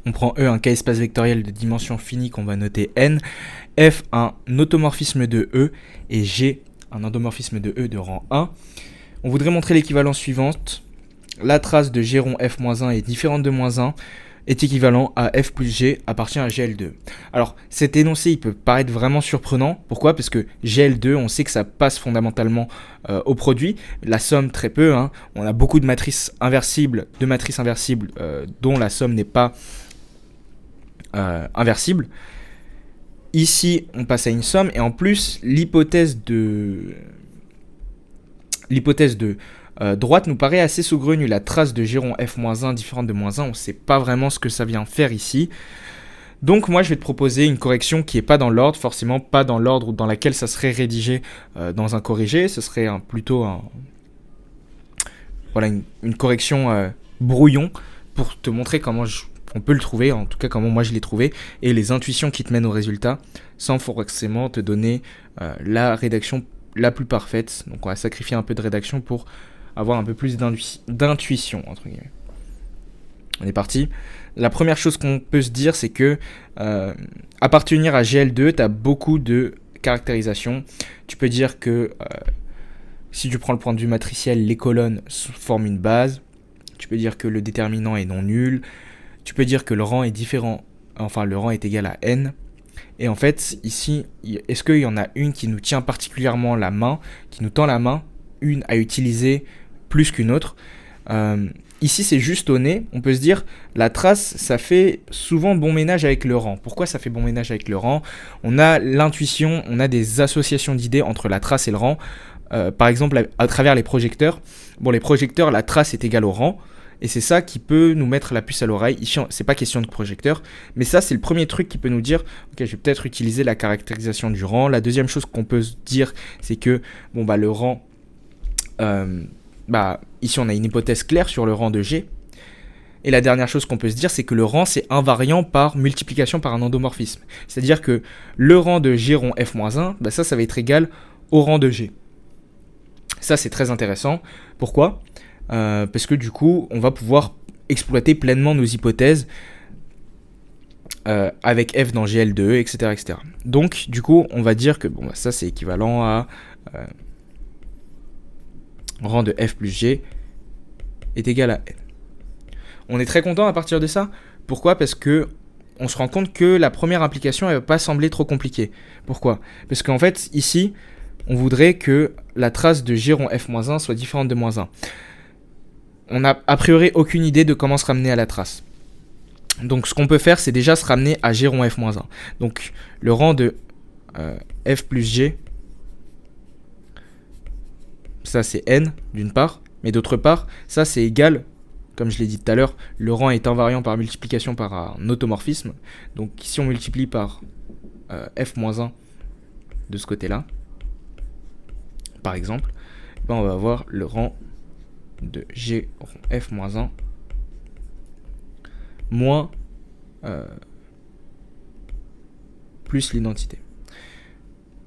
on prend E un k-espace vectoriel de dimension finie qu'on va noter n, F un automorphisme de E et G un endomorphisme de E de rang 1. On voudrait montrer l'équivalence suivante. La trace de G rond F-1 est différente de -1 est équivalent à F plus G appartient à GL2. Alors cet énoncé il peut paraître vraiment surprenant. Pourquoi ? Parce que GL2 on sait que ça passe fondamentalement au produit. La somme très peu. On a beaucoup de matrices inversibles, dont la somme n'est pas inversible. Ici on passe à une somme et en plus l'hypothèse de droite nous paraît assez saugrenue. La trace de G rond F-1 différente de -1, on ne sait pas vraiment ce que ça vient faire ici. Donc moi je vais te proposer une correction qui n'est pas dans l'ordre, forcément pas dans l'ordre dans laquelle ça serait rédigé dans un corrigé. Ce serait plutôt une correction brouillon pour te montrer comment on peut le trouver, en tout cas comment moi je l'ai trouvé, et les intuitions qui te mènent au résultat, sans forcément te donner la rédaction la plus parfaite. Donc on va sacrifier un peu de rédaction pour avoir un peu plus d'intuition, entre guillemets. On est parti. La première chose qu'on peut se dire, c'est que appartenir à GL2, tu as beaucoup de caractérisation. Tu peux dire que si tu prends le point de vue matriciel, les colonnes forment une base. Tu peux dire que le déterminant est non nul. Tu peux dire que le rang est différent, enfin le rang est égal à n. Et en fait, ici, est-ce qu'il y en a une qui nous tient particulièrement la main, qui nous tend la main, une à utiliser plus qu'une autre Ici, c'est juste au nez. On peut se dire, la trace, ça fait souvent bon ménage avec le rang. Pourquoi ça fait bon ménage avec le rang ? On a l'intuition, on a des associations d'idées entre la trace et le rang. Par exemple, à travers les projecteurs. Bon, les projecteurs, la trace est égale au rang. Et c'est ça qui peut nous mettre la puce à l'oreille. Ici, c'est pas question de projecteur, mais ça, c'est le premier truc qui peut nous dire ok, je vais peut-être utiliser la caractérisation du rang. La deuxième chose qu'on peut se dire, c'est que le rang, ici, on a une hypothèse claire sur le rang de G. Et la dernière chose qu'on peut se dire, c'est que le rang, c'est invariant par multiplication par un endomorphisme. C'est-à-dire que le rang de G rond F-1, ça va être égal au rang de G. Ça, c'est très intéressant. Pourquoi ? Parce que du coup, on va pouvoir exploiter pleinement nos hypothèses avec f dans GL2, etc., etc. Donc, du coup, on va dire que ça, c'est équivalent à rang de f plus g est égal à n. On est très content à partir de ça. Pourquoi ? Parce que on se rend compte que la première implication, elle ne va pas sembler trop compliquée. Pourquoi ? Parce qu'en fait, ici, on voudrait que la trace de G rond F-1 soit différente de -1. On n'a a priori aucune idée de comment se ramener à la trace. Donc ce qu'on peut faire, c'est déjà se ramener à G rond F-1. Donc le rang de F plus G, ça c'est n d'une part, mais d'autre part, ça c'est égal, comme je l'ai dit tout à l'heure, le rang est invariant par multiplication par un automorphisme. Donc si on multiplie par F-1 de ce côté-là, par exemple, on va avoir le rang de G rond F-1 moins plus l'identité.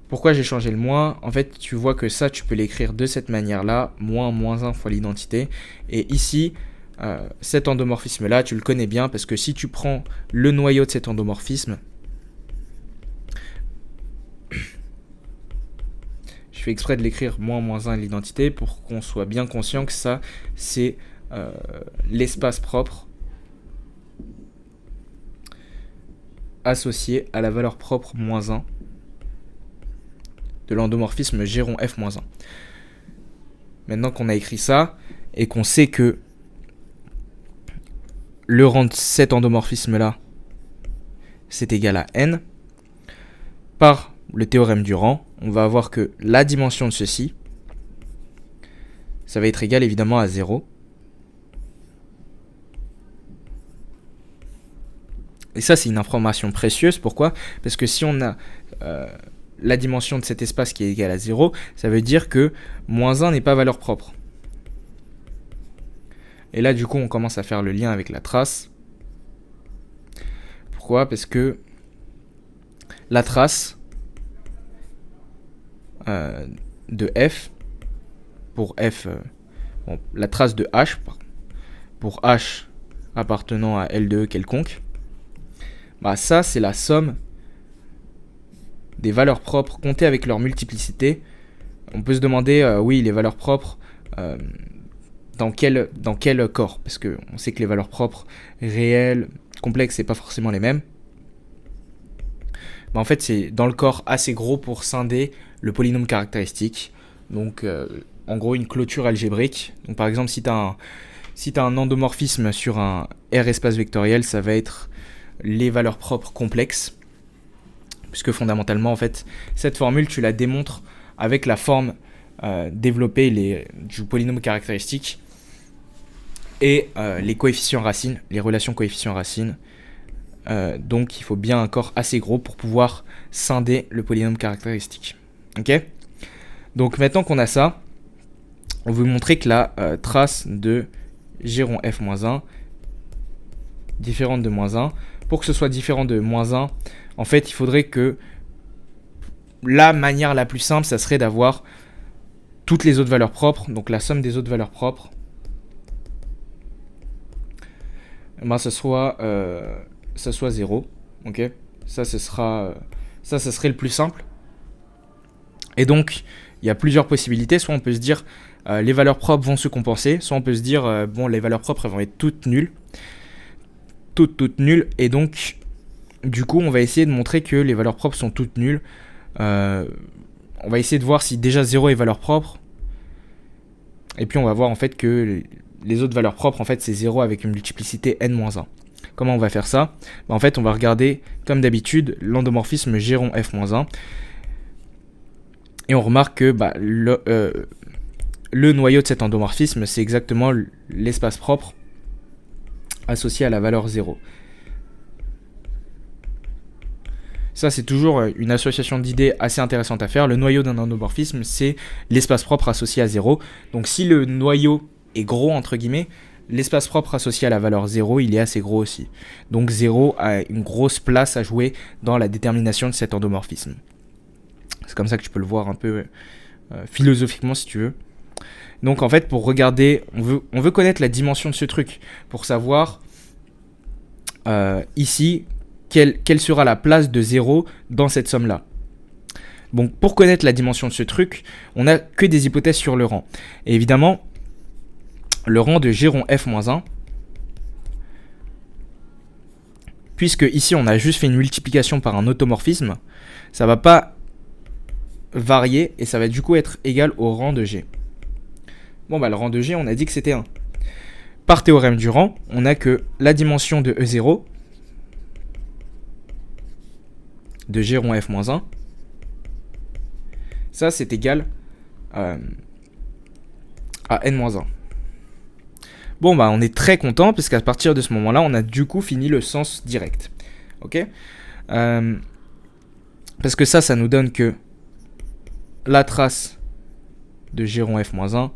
Pourquoi j'ai changé le moins ? En fait, tu vois que ça, tu peux l'écrire de cette manière-là, -1 fois l'identité. Et ici, cet endomorphisme-là, tu le connais bien, parce que si tu prends le noyau de cet endomorphisme, je fais exprès de l'écrire -1 l'identité pour qu'on soit bien conscient que ça, c'est l'espace propre associé à la valeur propre -1 de l'endomorphisme G rond F-1. Maintenant qu'on a écrit ça et qu'on sait que le rang de cet endomorphisme-là, c'est égal à n, par le théorème du rang, on va avoir que la dimension de ceci, ça va être égal évidemment à 0. Et ça, c'est une information précieuse. Pourquoi ? Parce que si on a la dimension de cet espace qui est égale à 0, ça veut dire que -1 n'est pas valeur propre. Et là, du coup, on commence à faire le lien avec la trace. Pourquoi ? Parce que la trace de f, pour f, la trace de h, pour h appartenant à L2 quelconque, Bah ça, c'est la somme des valeurs propres comptées avec leur multiplicité. On peut se demander, oui, les valeurs propres, dans quel corps? Parce qu'on sait que les valeurs propres réelles, complexes, c'est pas forcément les mêmes. Mais en fait, c'est dans le corps assez gros pour scinder le polynôme caractéristique. Donc, en gros, une clôture algébrique. Donc, par exemple, si tu as un endomorphisme sur un R espace vectoriel, ça va être les valeurs propres complexes. Puisque fondamentalement, en fait, cette formule, tu la démontres avec la forme développée du polynôme caractéristique et les coefficients racines, les relations coefficients racines. Donc il faut bien un corps assez gros pour pouvoir scinder le polynôme caractéristique. Ok? Donc maintenant qu'on a ça, on veut montrer que la trace de g rond f-1 différente de moins 1. Pour que ce soit différent de moins 1, en fait il faudrait que la manière la plus simple, ça serait d'avoir toutes les autres valeurs propres, donc la somme des autres valeurs propres, ça soit 0. Ok, ça ce serait le plus simple. Et donc il y a plusieurs possibilités. Soit on peut se dire les valeurs propres vont se compenser, soit on peut se dire bon, les valeurs propres elles vont être toutes nulles, et donc du coup on va essayer de montrer que les valeurs propres sont toutes nulles. On va essayer de voir si déjà 0 est valeur propre, et puis on va voir en fait que les autres valeurs propres, en fait c'est 0 avec une multiplicité n-1. Comment on va faire ça? En fait on va regarder comme d'habitude l'endomorphisme g rond f-1, et on remarque que le noyau de cet endomorphisme, c'est exactement l'espace propre associé à la valeur 0. Ça, c'est toujours une association d'idées assez intéressante à faire. Le noyau d'un endomorphisme, c'est l'espace propre associé à 0. Donc si le noyau est gros, entre guillemets, l'espace propre associé à la valeur 0, il est assez gros aussi. Donc 0 a une grosse place à jouer dans la détermination de cet endomorphisme. C'est comme ça que tu peux le voir un peu philosophiquement, si tu veux. Donc en fait, pour regarder, on veut connaître la dimension de ce truc, pour savoir ici quelle sera la place de 0 dans cette somme-là. Donc pour connaître la dimension de ce truc, on n'a que des hypothèses sur le rang. Et évidemment, le rang de g rond f-1, puisque ici on a juste fait une multiplication par un automorphisme, ça va pas varier et ça va du coup être égal au rang de g. Bon le rang de g, on a dit que c'était 1. Par théorème du rang, on a que la dimension de E0 de g rond f-1, ça c'est égal à n-1. Bon on est très content parce qu'à partir de ce moment-là, on a du coup fini le sens direct. Ok, parce que ça nous donne que la trace de g rond f-1,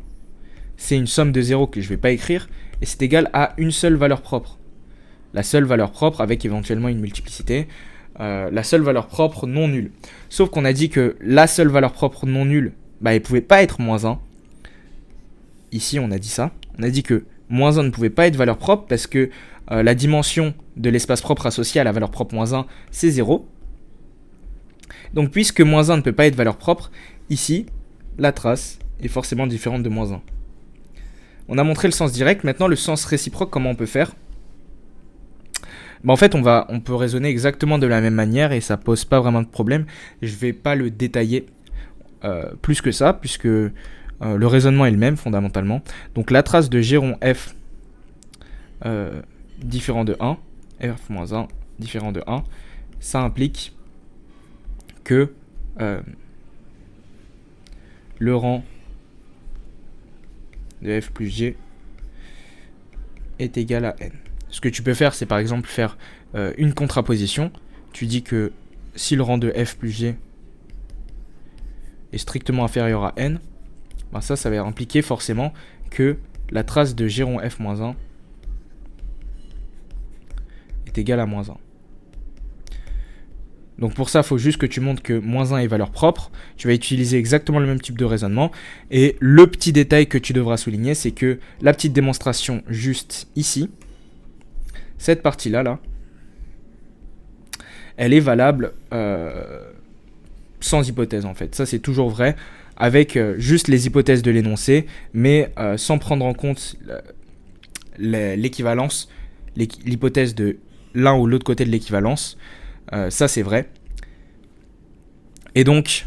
c'est une somme de 0 que je ne vais pas écrire, et c'est égal à une seule valeur propre. La seule valeur propre avec éventuellement une multiplicité. La seule valeur propre non nulle. Sauf qu'on a dit que la seule valeur propre non nulle, elle ne pouvait pas être moins 1. Ici, on a dit ça. On a dit que moins 1 ne pouvait pas être valeur propre parce que la dimension de l'espace propre associé à la valeur propre moins 1, c'est 0. Donc, puisque moins 1 ne peut pas être valeur propre, ici, la trace est forcément différente de moins 1. On a montré le sens direct. Maintenant, le sens réciproque, comment on peut faire? En fait, on peut raisonner exactement de la même manière et ça pose pas vraiment de problème. Je vais pas le détailler plus que ça, puisque le raisonnement est le même fondamentalement. Donc la trace de g rond f différent de 1, f-1 différent de 1, ça implique que le rang de f plus g est égal à n. Ce que tu peux faire, c'est par exemple faire une contraposition. Tu dis que si le rang de f plus g est strictement inférieur à n, ça va impliquer forcément que la trace de g rond f-1 est égale à moins 1. Donc pour ça, il faut juste que tu montres que moins 1 est valeur propre. Tu vas utiliser exactement le même type de raisonnement. Et le petit détail que tu devras souligner, c'est que la petite démonstration juste ici, cette partie-là, elle est valable sans hypothèse en fait. Ça c'est toujours vrai avec juste les hypothèses de l'énoncé, mais sans prendre en compte l'équivalence, l'hypothèse de l'un ou l'autre côté de l'équivalence. Ça c'est vrai. Et donc,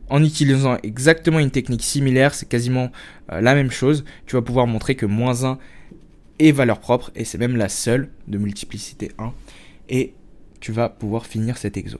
en utilisant exactement une technique similaire, c'est quasiment la même chose, tu vas pouvoir montrer que moins 1 est valeur propre, et c'est même la seule de multiplicité 1, et tu vas pouvoir finir cet exo.